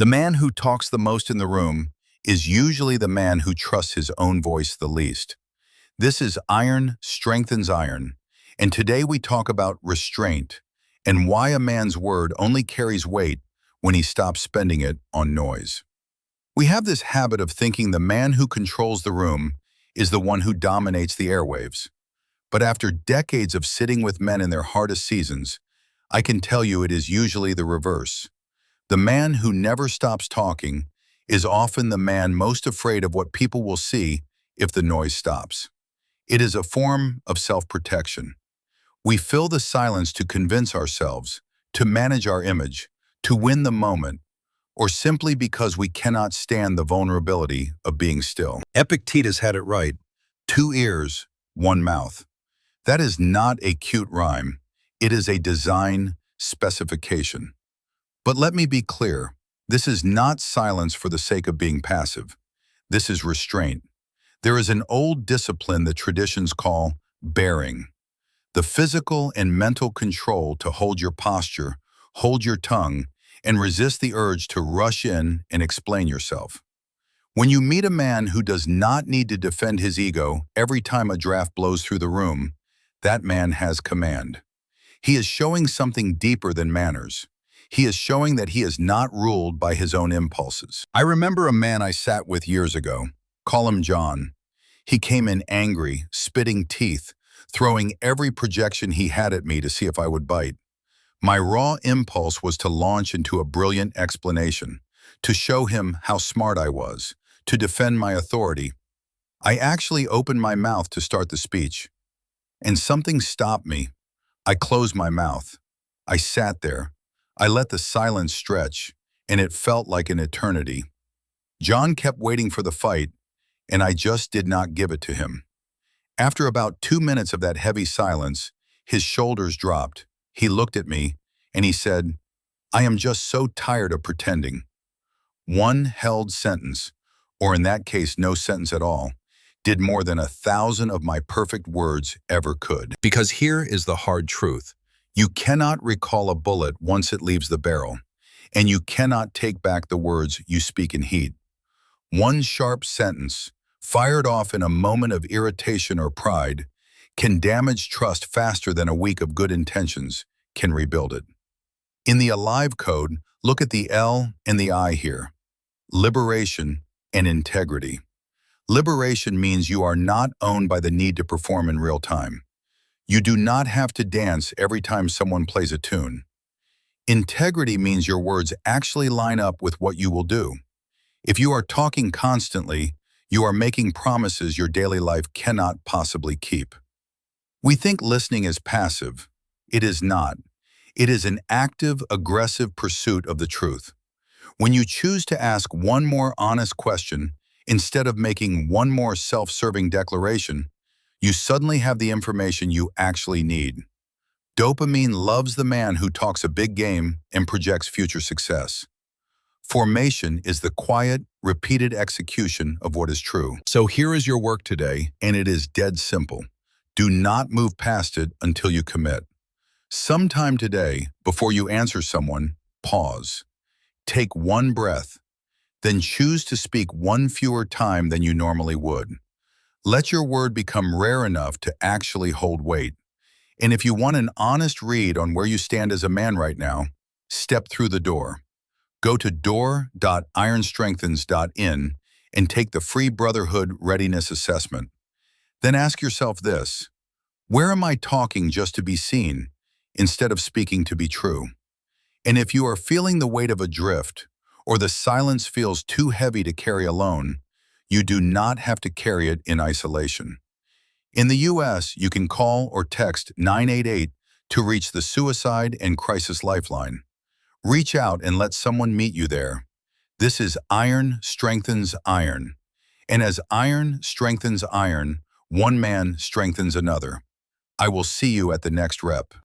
The man who talks the most in the room is usually the man who trusts his own voice the least. This is Iron Strengthens Iron, and today we talk about restraint and why a man's word only carries weight when he stops spending it on noise. We have this habit of thinking the man who controls the room is the one who dominates the airwaves. But after decades of sitting with men in their hardest seasons, I can tell you it is usually the reverse. The man who never stops talking is often the man most afraid of what people will see if the noise stops. It is a form of self-protection. We fill the silence to convince ourselves, to manage our image, to win the moment, or simply because we cannot stand the vulnerability of being still. Epictetus had it right: 2 ears, 1 mouth. That is not a cute rhyme. It is a design specification. But let me be clear, this is not silence for the sake of being passive. This is restraint. There is an old discipline that traditions call bearing. The physical and mental control to hold your posture, hold your tongue, and resist the urge to rush in and explain yourself. When you meet a man who does not need to defend his ego every time a draft blows through the room, that man has command. He is showing something deeper than manners. He is showing that he is not ruled by his own impulses. I remember a man I sat with years ago. Call him John. He came in angry, spitting teeth, throwing every projection he had at me to see if I would bite. My raw impulse was to launch into a brilliant explanation, to show him how smart I was, to defend my authority. I actually opened my mouth to start the speech, and something stopped me. I closed my mouth. I sat there. I let the silence stretch, and it felt like an eternity. John kept waiting for the fight, and I just did not give it to him. After about 2 minutes of that heavy silence, his shoulders dropped. He looked at me, and he said, "I am just so tired of pretending." One held sentence, or in that case no sentence at all, did more than 1,000 of my perfect words ever could. Because here is the hard truth. You cannot recall a bullet once it leaves the barrel, and you cannot take back the words you speak in heat. One sharp sentence, fired off in a moment of irritation or pride, can damage trust faster than a week of good intentions can rebuild it. In the A.L.I.V.E code, look at the L and the I here. Liberation and integrity. Liberation means you are not owned by the need to perform in real time. You do not have to dance every time someone plays a tune. Integrity means your words actually line up with what you will do. If you are talking constantly, you are making promises your daily life cannot possibly keep. We think listening is passive. It is not. It is an active, aggressive pursuit of the truth. When you choose to ask one more honest question instead of making one more self-serving declaration, you suddenly have the information you actually need. Dopamine loves the man who talks a big game and projects future success. Formation is the quiet, repeated execution of what is true. So here is your work today, and it is dead simple. Do not move past it until you commit. Sometime today, before you answer someone, pause. Take 1 breath, then choose to speak 1 fewer time than you normally would. Let your word become rare enough to actually hold weight. And if you want an honest read on where you stand as a man right now, step through the door. Go to door.ironstrengthens.in and take the free Brotherhood readiness assessment. Then ask yourself this: where am I talking just to be seen instead of speaking to be true? And if you are feeling the weight of a drift, or the silence feels too heavy to carry alone, you do not have to carry it in isolation. In the U.S., you can call or text 988 to reach the Suicide and Crisis Lifeline. Reach out and let someone meet you there. This is Iron Strengthens Iron. And as iron strengthens iron, one man strengthens another. I will see you at the next rep.